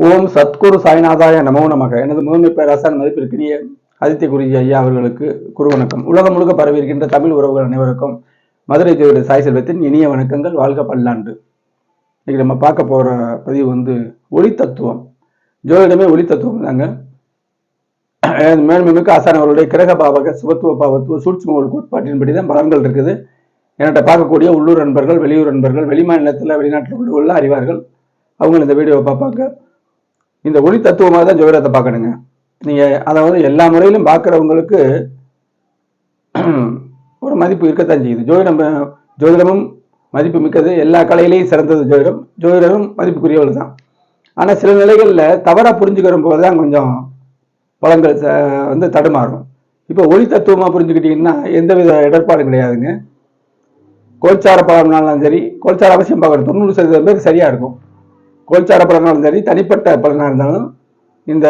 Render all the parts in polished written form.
ஓம் சத்குரு சாய்நாதாய நமோ நமக. எனது முதன்மை பேராசான் மதிப்பிற்குரிய ஆதித்ய குருஜி ஐயா அவர்களுக்கு குரு வணக்கம். உலகம் முழுக்க பரவி இருக்கின்ற தமிழ் உறவுகள் அனைவருக்கும் மதுரை ஜோதிட சாய் செல்வத்தின் இனிய வணக்கங்கள். வாழ்க பல்லாண்டு. இன்னைக்கு நம்ம பார்க்க போற பதிவு ஒளி தத்துவம். ஜோதிடமே ஒளி தத்துவம் தாங்க. மேன்மிகு ஆசான் அவர்களுடைய கிரக பாவக சுபத்துவ பாவத்துவ சூட்சும கோட்பாட்டின்படி தான் பலன்கள் இருக்குது. என்கிட்ட பார்க்கக்கூடிய உள்ளூர் நண்பர்கள், வெளியூர் நண்பர்கள், வெளிமாநிலத்தில் வெளிநாட்டில் உள்ள அறிவார்கள் அவங்க இந்த வீடியோவை பார்ப்பாங்க. இந்த ஒளி தத்துவமாக தான் ஜோதிடத்தை பார்க்கணுங்க. நீங்கள் அதாவது எல்லா முறையிலும் பார்க்குறவங்களுக்கு ஒரு மதிப்பு இருக்கத்தான் செய்யுது. ஜோதிடமும் மதிப்பு மிக்கது. எல்லா கலையிலையும் சிறந்தது ஜோதிடம். ஜோதிடரும் மதிப்புக்குரியவர்கள் தான். ஆனால் சில நிலைகளில் தவறாக புரிஞ்சுக்கிற போது தான் கொஞ்சம் பலன்கள் தடுமாறும். இப்போ ஒளி தத்துவமாக புரிஞ்சுக்கிட்டீங்கன்னா எந்தவித இடர்பாடும் கிடையாதுங்க. கோல்சார பலனாலும் சரி, கோல்சார அவசியம் பார்க்கணும். 90% பேர் சரியாக இருக்கும். கோல்சார பலனாலும் சரி, தனிப்பட்ட பலனாக இருந்தாலும் இந்த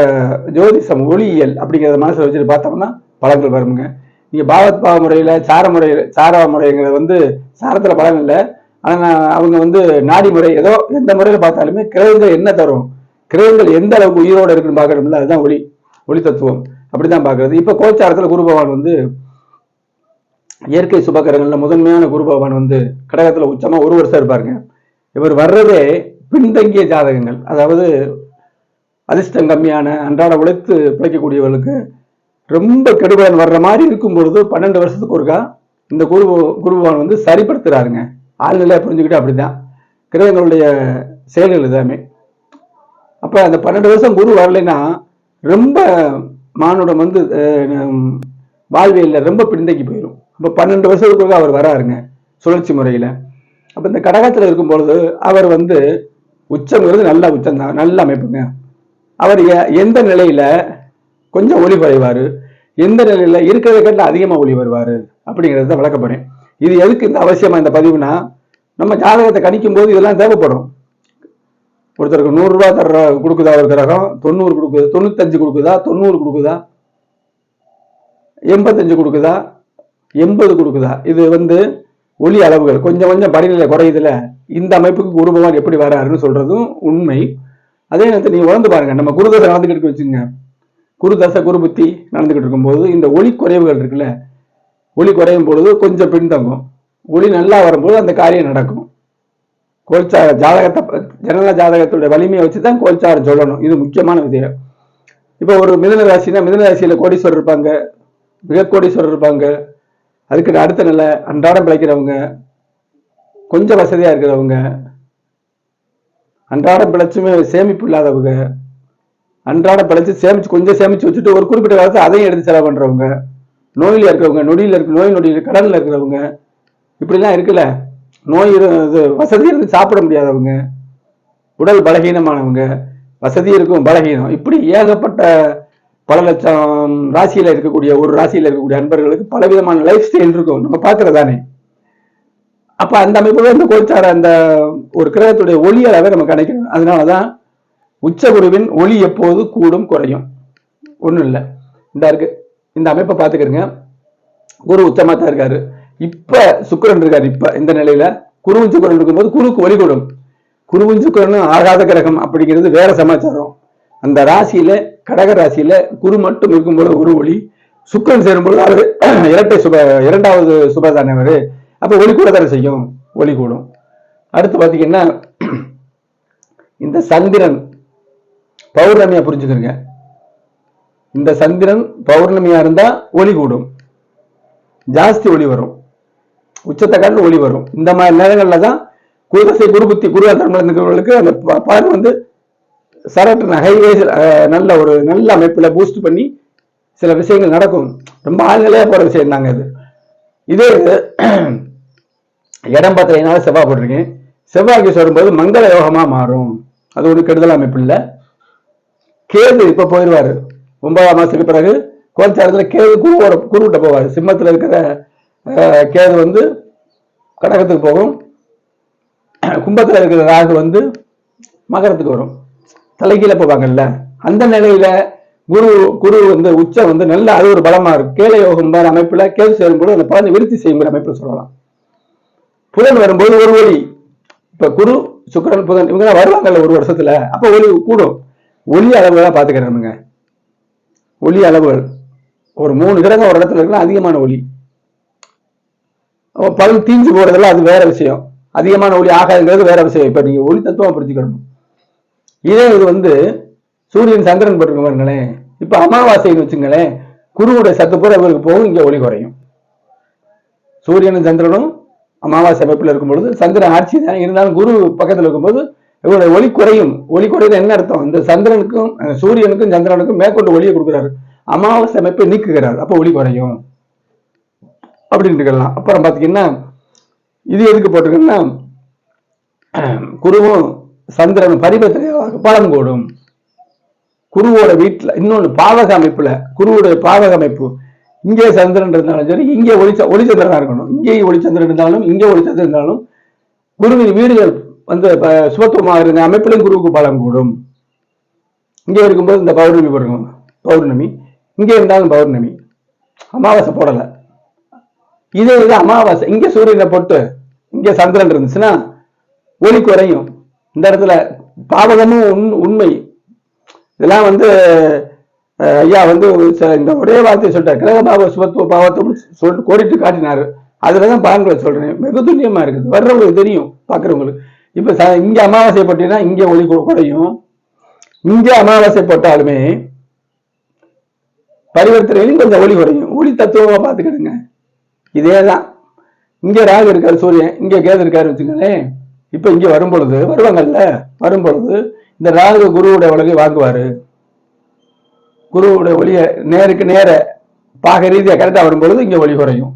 ஜோதிஷம் ஒளியியல் அப்படிங்கிறத மனசில் வச்சுட்டு பார்த்தோம்னா பலன்கள் வருங்க. நீங்கள் பாவ முறையில் சார முறைங்கிறது சாரத்தில் பலன் இல்லை. ஆனால் அவங்க நாடி முறை ஏதோ எந்த முறையில் பார்த்தாலுமே கிரகங்கள் என்ன தரும், கிரகங்கள் எந்த அளவுக்கு உயிரோடு இருக்குன்னு பார்க்கணும்ல, அதுதான் ஒளி தத்துவம். அப்படிதான் பார்க்கறது. இப்போ கோல்சாரத்தில் குரு பகவான் இயற்கை சுபகரங்களில் முதன்மையான குரு பகவான் கடகத்தில் உச்சமாக 1 வருஷம் இருப்பாருங்க. இவர் வர்றதே பின்தங்கிய ஜாதகங்கள், அதாவது அதிர்ஷ்டம் கம்மியான அன்றாட உழைத்து பிழைக்கக்கூடியவர்களுக்கு ரொம்ப கெடுபலன் வர்ற மாதிரி இருக்கும் பொழுது 12 வருஷத்துக்கு ஒருக்கா இந்த குரு பகவான் சரிப்படுத்துறாருங்க. ஆழ்நிலையை புரிஞ்சுக்கிட்டு அப்படிதான் கிரகங்களுடைய செயல்கள் எல்லாமே. அப்போ அந்த 12 வருஷம் குரு வரலைன்னா ரொம்ப மானுடம் வாழ்வியலில் ரொம்ப பின்தங்கி போயிடும். இப்போ 12 வருஷத்துக்கு அவர் வராருங்க சுழற்சி முறையில். அப்போ இந்த கடகத்தில் இருக்கும் பொழுது அவர் உச்சம்ங்கிறது நல்ல உச்சம் தான், நல்ல அமைப்புங்க. அவர் எந்த நிலையில கொஞ்சம் ஒளி குறைவார், எந்த நிலையில இருக்கிறத கேட்ட அதிகமாக ஒளி வருவார் அப்படிங்கிறத விளக்கப்பறேன். இது எதுக்கு இந்த அவசியமா இந்த பதிவுனா, நம்ம ஜாதகத்தை கணிக்கும் போது இதெல்லாம் தேவைப்படும். ஒருத்தருக்கு 100 ரூபா கொடுக்குதா ஒரு கிரகம், 90 கொடுக்குது, 95 கொடுக்குதா, 90 கொடுக்குதா, 85 கொடுக்குதா, 80 கொடுக்குதா, இது ஒளி அளவுகள் கொஞ்சம் கொஞ்சம் படிநிலை குறையுதுல. இந்த அமைப்புக்கு குரு பகவான் எப்படி வராருன்னு சொல்றதும் உண்மை. அதே நேரத்தில் நீங்க உணர்ந்து பாருங்க, நம்ம குருதசை நடந்துக்கிட்டு வச்சுங்க, குருதசை குரு புத்தி நடந்துகிட்டு இருக்கும்போது இந்த ஒளி குறைவுகள் இருக்குல்ல, ஒளி குறையும் பொழுது கொஞ்சம் பின்தங்கும். ஒளி நல்லா வரும்போது அந்த காரியம் நடக்கும். கோல்சார ஜாதகத்தை ஜனன ஜாதகத்துடைய வலிமையை வச்சுதான் கோல்சாரம் சொல்லணும். இது முக்கியமான விஷயம். இப்போ ஒரு மிதுன ராசினா மிதுன ராசியில கோடீஸ்வரர் இருப்பாங்க, மிக கோடீஸ்வரர் இருப்பாங்க. அதுக்கு அடுத்த நிலை அன்றாடம் பிழைக்கிறவங்க, கொஞ்சம் வசதியா இருக்கிறவங்க, அன்றாடம் பிழைச்சுமே சேமிப்பு இல்லாதவங்க, அன்றாடம் பிழைச்சு கொஞ்சம் சேமிச்சு வச்சுட்டு ஒரு குறிப்பிட்ட காலத்தை அதையும் எடுத்து செலவு பண்றவங்க, நோயில இருக்கிறவங்க, நோய் நொடியில் கடன்ல இருக்கிறவங்க, இப்படிலாம் இருக்குல்ல. நோய் வசதி இருந்து சாப்பிட முடியாதவங்க, உடல் பலகீனமானவங்க, வசதி இருக்கும் பலகீனம், இப்படி ஏகப்பட்ட பல லட்சம் ராசியில இருக்கக்கூடிய ஒரு ராசியில இருக்கக்கூடிய அன்பர்களுக்கு பலவிதமான லைஃப் ஸ்டைல் இருக்கும், நம்ம பார்க்கறதானே. அப்ப அந்த அமைப்பு கோல்சார அந்த ஒரு கிரகத்துடைய ஒளி அளவை நம்ம கணக்கணும். அதனாலதான் உச்ச குருவின் ஒளி எப்போது கூடும் குறையும் ஒண்ணும் இல்லை. இந்த அமைப்பை பார்த்துக்கிறங்க. குரு உச்சமா தான் இருக்காரு. இப்ப சுக்கிரன் இருக்காரு. இப்ப இந்த நிலையில குருவும் சுக்கிரன் இருக்கும்போது குருக்கு ஒளி கூடும். குருவும் சுக்கிரனும் ஆகாத கிரகம் அப்படிங்கிறது வேற சமாச்சாரம். அந்த ராசியில கடக ராசியில குரு மட்டும் இருக்கும்போது ஒரு ஒளி, சுக்கிரன் சேரும்போது அவரு இரண்டாவது சுபதானவர். அப்ப ஒளி கூட தானே செய்யும், ஒளி கூடும். அடுத்து பாத்தீங்கன்னா இந்த சந்திரன் பௌர்ணமியா புரிஞ்சுக்கிறீங்க. இந்த சந்திரன் பௌர்ணமியா இருந்தா ஒளி கூடும், ஜாஸ்தி ஒளி வரும், உச்சத்தை காட்டிலும் ஒளி வரும். இந்த மாதிரி நேரங்கள்ல தான் குருதசை குரு புத்தி குரு இருக்கிறவங்களுக்கு அந்த பலன் சரட்டு ஹைவே நல்ல அமைப்புல பூஸ்ட் பண்ணி சில விஷயங்கள் நடக்கும். ரொம்ப ஆழ்நிலையா போற விஷயம் தாங்க இது. இதே இடம் பார்த்தீங்கன்னால செவ்வாய் போட்டிருக்கேன். செவ்வாய்க்கு வரும்போது மங்கள யோகமா மாறும். அது ஒரு கெடுதல் அமைப்பு இல்லை. கேது இப்ப போயிடுவாரு 9ஆம் மாசத்துக்கு பிறகு. கோல்சாரத்துல கேது குருவிட்ட போவாரு. சிம்மத்துல இருக்கிற கேது கடகத்துக்கு போகும். கும்பத்துல இருக்கிற ராகு மகரத்துக்கு வரும். தலைகீழ போவாங்கல்ல. அந்த நிலையில குரு உச்சம் நல்ல அது ஒரு பலமா இருக்கு. கேள யோகம் அமைப்புல கேது சேரும்போது அந்த பலனை விருத்தி செய்யுங்கிற அமைப்புல சொல்லலாம். புதன் வரும்போது ஒரு ஒளி. இப்ப குரு சுக்கிரன் புதன் இவங்க வருவாங்கல்ல ஒரு வருஷத்துல, அப்ப ஒளி கூடும். ஒளி அளவுகளா பாத்துக்கிறோமுங்க. ஒளி அளவுகள் ஒரு 3 கிரகம் ஒரு இடத்துல இருக்குன்னா அதிகமான ஒளி. பலன் தீஞ்சு போறதெல்லாம் அது வேற விஷயம். அதிகமான ஒளி ஆகாதுங்கிறது வேற விஷயம். இப்ப நீங்க ஒளி தத்துவம் புரிஞ்சுக்கணும். இதே இது சூரியன் சந்திரன் போட்டிருக்க பாருங்களேன். இப்ப அமாவாசைன்னு வச்சுங்களேன், குருவுடைய சத்து பூரா இவருக்கு போகும், இங்க ஒளி குறையும். சூரியனும் சந்திரனும் அமாவாசை அமைப்புல இருக்கும் பொழுது சந்திரன் ஆட்சி தான் இருந்தாலும் குரு பக்கத்துல இருக்கும்போது இவருடைய ஒளி குறையும். ஒளி குறையுது என்ன அர்த்தம்? இந்த சந்திரனுக்கும் சூரியனுக்கும் சந்திரனுக்கும் மேற்கொண்டு ஒளியை கொடுக்குறாரு, அமாவாசை அமைப்பை நீக்குகிறார், அப்ப ஒளி குறையும் அப்படின்னு இருக்கலாம். அப்புறம் பாத்தீங்கன்னா இது எதுக்கு போட்டிருக்குன்னா, குருவும் சந்திரனும் பரிவர்த்தனையாக பலம் கூடும். குருவோட வீட்டுல இன்னொன்னு பாவக அமைப்புல, குருவுடைய பாவக அமைப்பு இங்கே சந்திரன் இருந்தாலும் சரி, இங்கே ஒளிச்சந்திரனா இருக்கணும். இங்கே ஒளிச்சந்திரன் இருந்தாலும் இங்கே ஒளிச்சந்திரன் இருந்தாலும் குருவின் வீடுகள் சுபத்துவமாக இருந்த அமைப்பிலும் குருவுக்கு பலம் கூடும். இங்கே இருக்கும்போது இந்த பௌர்ணமி போடுறோம், பௌர்ணமி இங்கே இருந்தாலும் பௌர்ணமி, அமாவாசை போடல. இதே இது அமாவாசை இங்க சூரியனை போட்டு இங்க சந்திரன் இருந்துச்சுன்னா ஒளி குறையும். இந்த இடத்துல பாவகமும் உண்மை. இதெல்லாம் ஐயா இந்த ஒரே வார்த்தையை சொல்லிட்டார், கிரக பாவ சுபத்துவ பாவத்தை சொல்லிட்டு கோடிட்டு காட்டினாரு. அதுலதான் பலன்களை சொல்றேன். மிக துல்லியமா இருக்குது, வர்றவங்களுக்கு தெரியும், பாக்குறவங்களுக்கு. இப்ப இங்க அமாவாசை போட்டீங்கன்னா இங்க ஒளி குறையும், இங்க அமாவாசை போட்டாலுமே பரிவர்த்தனையிலும் கொஞ்சம் ஒளி குறையும். ஒளி தத்துவமா பாத்துக்கிடுங்க. இதேதான் இங்க ராகு இருக்காரு, சூரியன் இங்க கேது இருக்காரு வச்சுங்களேன். இப்ப இங்க வரும்பொழுது வருவாங்கல்ல, வரும்பொழுது இந்த ராகு குருவுடைய உலகை வாங்குவாரு. குருவுடைய ஒளிய நேருக்கு நேர பாக ரீதியா கரெக்டா வரும்பொழுது இங்க ஒளி குறையும்.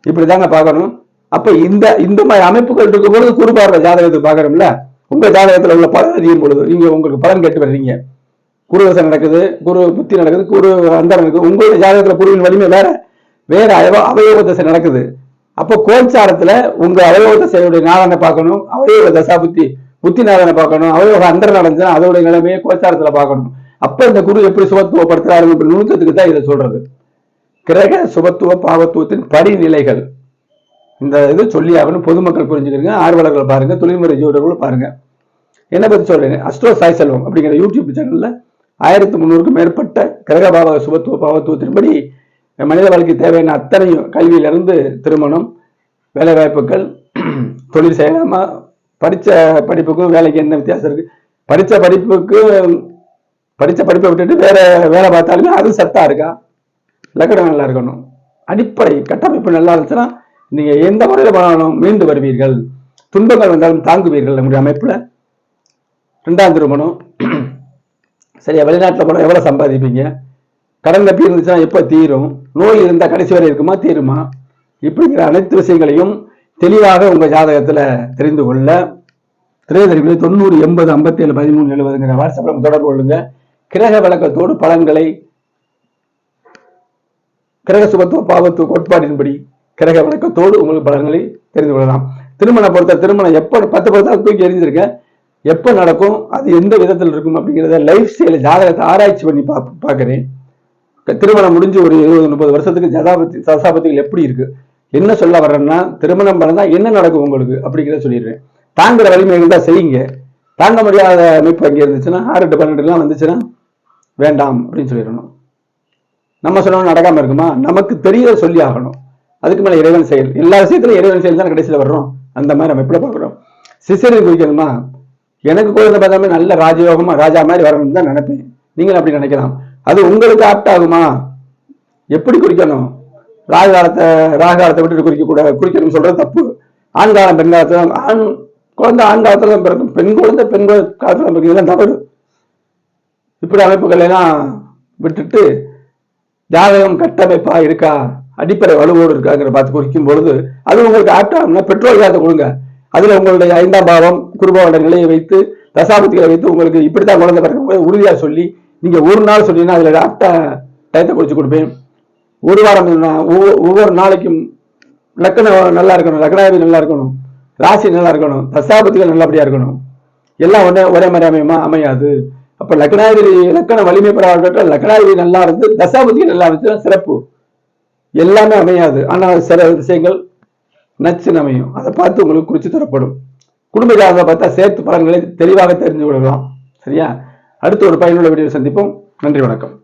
இப்படிதாங்க பார்க்கணும். அப்ப இந்த மாதிரி அமைப்புகள் இருக்கும் பொழுது குரு பார்வை ஜாதகத்தை பாக்குறோம்ல, உங்க ஜாதகத்துல உள்ள பலன் அறியும் பொழுது நீங்க உங்களுக்கு பலன் கேட்டு வர்றீங்க. குரு தசை நடக்குது, குரு புத்தி நடக்குது, குரு அந்தரம் இருக்குது. உங்களுடைய ஜாதகத்துல குருவின் வலிமை வேற வேற அவயோக தசை நடக்குது. அப்போ கோச்சாரத்துல உங்க அவயோக தசையுடைய நாளனை பார்க்கணும், அவயோக தசா புத்தி நாளனை பார்க்கணும், அவயோக அந்தரம் நடந்துச்சுன்னா அதோடைய நிலைமையை கோச்சாரத்துல பார்க்கணும். அப்ப இந்த குரு எப்படி சுபத்துவப்படுத்துறாரு நுணுக்கத்துக்கு தான் இதை சொல்றது. கிரக சுபத்துவ பாவத்துவத்தின் படிநிலைகள் இந்த இது சொல்லி ஆகணும். பொதுமக்கள் புரிஞ்சுக்கிறீங்க, ஆர்வலர்கள் பாருங்க, தொழில்முறை ஜோடர்களும் பாருங்க. என்ன பத்தி சொல்றேன், அஸ்ட்ரோ சாய் செல்வம் அப்படிங்கிற யூடியூப் சேனல்ல 1300க்கும் மேற்பட்ட கிரக பாவ சுபத்துவ பாவத்துவத்தின்படி மனித வாழ்க்கை தேவையான அத்தனையும், கல்வியிலிருந்து திருமணம், வேலை வாய்ப்புகள், தொழில் செய்யலாமா, படிச்ச படிப்புக்கும் வேலைக்கு என்ன வித்தியாசம் இருக்கு, படிச்ச படிப்பை விட்டுட்டு வேற வேலை பார்த்தாலுமே அது சத்தா இருக்கா, லக்கணம் நல்லா இருக்கணும், அடிப்படை கட்டமைப்பு நல்லா இருந்துச்சுன்னா நீங்க எந்த முறையில பண்ணாலும் மீண்டு வருவீர்கள். துன்பங்கள் வந்தாலும் தாங்குவீர்கள். நம்முடைய அமைப்புல 2ஆம் திருமணம் சரியா, வெளிநாட்டுல போனா எவ்வளவு சம்பாதிப்பீங்க, கடன் கட்டி இருந்துச்சுன்னா எப்ப தீரும், நோய் இருந்தா கடைசி வரை இருக்குமா தீருமா, இப்படிங்கிற அனைத்து விஷயங்களையும் தெளிவாக உங்க ஜாதகத்துல தெரிந்து கொள்ள 90 80 57 13 70 வாட்ஸ்அப்ல தொடர்பு கொள்ளுங்க. கிரக விளக்கத்தோடு பலன்களை கிரக சுபத்துவ பாவத்துவ கோட்பாட்டின்படி கிரக விளக்கத்தோடு உங்களுக்கு பலன்களை தெரிந்து கொள்ளலாம். திருமணம் எப்ப 10 பொறுத்தா தூக்கி எரிஞ்சிருக்க, எப்ப நடக்கும், அது எந்த விதத்தில் இருக்கும் அப்படிங்கிறத லைஃப் ஸ்டைல ஜாதகத்தை ஆராய்ச்சி பண்ணி பாக்குறேன். திருமணம் முடிஞ்சு ஒரு 20-30 வருஷத்துக்கு தசாபதிகள் எப்படி இருக்கு, என்ன சொல்ல வர்றேன்னா, திருமணம் பண்ணா என்ன நடக்கும் உங்களுக்கு அப்படிங்கிறத சொல்லிடுறேன். தாங்குற வலிமைகள் தான் செய்யுங்க. தாங்க முடியாத அமைப்பு அங்கே இருந்துச்சுன்னா 6, 8, 12 வந்துச்சுன்னா வேண்டாம் அப்படின்னு சொல்லிடணும். நம்ம சொன்னோம் நடக்காம இருக்குமா, நமக்கு தெரியல சொல்லி ஆகணும். அதுக்கு மேல இறைவன் செயல், எல்லா விஷயத்திலும் இறைவன் செயல் தான் கடைசியில வர்றோம். அந்த மாதிரி அமைப்புல பாக்குறோம். சிசரின் குறிக்கணுமா, எனக்கு குழந்தை பார்த்தாமே நல்ல ராஜயோகமா ராஜா மாதிரி வரணும்னு தான் நினைப்பேன். நீங்கள் அப்படி நினைக்கலாம். அது உங்களுக்கு ஆப்ட் ஆகுமா, எப்படி குறிக்கணும், ராகாலத்தை விட்டு குறிக்கணும் சொல்றது தப்பு. ஆண் காலம் பெண் காலத்துல, ஆண் குழந்தை ஆண் காலத்துல தான் பிறக்கும், பெண் குழந்தை பெண் காலத்துல பிறகு தவறு. இப்படி அமைப்புகள் எல்லாம் விட்டுட்டு ஜாதகம் கட்டமைப்பா இருக்கா, அடிப்படை வலுவோடு இருக்காங்கிற பார்த்து குறிக்கும் பொழுது அது உங்களுக்கு ஆப்டாகணும்னா பெட்ரோல் ஜாதத்தை கொடுங்க. அதுல உங்களுடைய 5ஆம் பாவம் குருபாவோட நிலையை வைத்து தசாபதிகளை வைத்து உங்களுக்கு இப்படித்தான் குழந்தை பிறக்கும் உறுதியா சொல்லி நீங்க ஒரு நாள் சொன்னீங்கன்னா அதுல ஆப்டா டயத்தை குறிச்சு கொடுப்பேன். ஒரு வாரம் ஒவ்வொரு நாளைக்கும் லக்கணம் நல்லா இருக்கணும், லக்னாதிபதி நல்லா இருக்கணும், ராசி நல்லா இருக்கணும், தசாபதிகள் நல்லபடியா இருக்கணும். எல்லாம் ஒரே மாதிரி அமையாது. அப்ப லக்னாதிபதி இலக்கண வலிமை பெறாத லக்னாதிபதி நல்லா இருந்து தசாபதிகள் நல்லா இருந்துச்சுன்னா சிறப்பு. எல்லாமே அமையாது, ஆனால் சில விஷயங்கள் நச்சுன்னு அமையும். அதை பார்த்து உங்களுக்கு குறிச்சு தரப்படும். குடும்ப ஜாதகத்தை பார்த்தா சேர்த்து பலன்களை தெளிவாக தெரிஞ்சு கொள்ளலாம். சரியா, அடுத்து ஒரு பயனுள்ள வீடியோ சந்திப்போம். நன்றி, வணக்கம்.